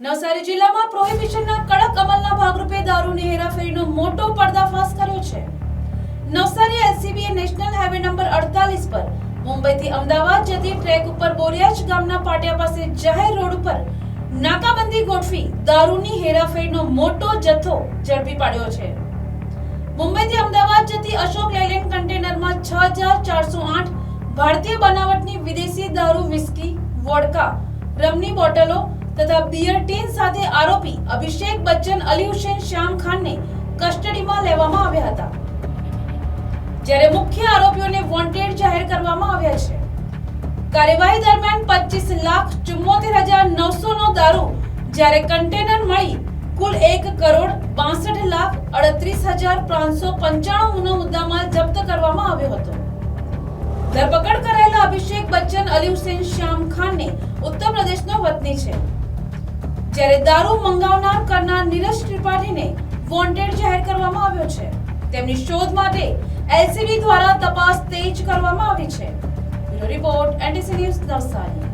નવસારી જિલ્લામાં પ્રોહિબિશનના કડક અમલના ભાગરૂપે દારૂની હેરાફેરીનો મોટો પર્દાફાશ કર્યો છે. નવસારી એલસીબીએ નેશનલ હાઈવે નંબર 48 પર મુંબઈથી અમદાવાદ જતી ટ્રેક ઉપર બોરિયાજ ગામના પાટિયા પાસે જાહેર રોડ ઉપર નાકાબંધી ગોઠવી દારૂની હેરાફેરીનો મોટો જથ્થો ઝડપી પાડ્યો છે. મુંબઈથી અમદાવાદ જતી અશોક લેલેન્ડ કન્ટેનરમાં 6408 ભારતીય બનાવટની વિદેશી દારૂ, વિસ્કી, વોડકા, રમની બોટલો તથા બિયર ટીન સાથે આરોપી અભિષેક બચ્ચન, અલી હુસેન, શ્યામ ખાનને કસ્ટડીમાં લેવામાં આવ્યા હતા, જ્યારે મુખ્ય આરોપીઓને વોન્ટેડ જાહેર કરવામાં આવ્યા છે. કાર્યવાહી દરમિયાન 25,74,900 નો દારૂ, જ્યારે કન્ટેનર મળી કુલ 1,62,38,595 નો મુદ્દામાલ જપ્ત કરવામાં આવ્યો હતો. ધરપકડ કરાયેલા અભિષેક બચ્ચન, અલી હુસેન, શ્યામ ખાનને ઉત્તર પ્રદેશનો વતની છે, જ્યારે દારૂ મંગાવનાર કરનાર નીરજ ત્રિપાઠીને વોન્ટેડ જાહેર કરવામાં આવ્યો છે. તેમની શોધ માટે એલસીબી દ્વારા તપાસ તેજ કરવામાં આવી છે. Bureau report, NTC news, Navsari.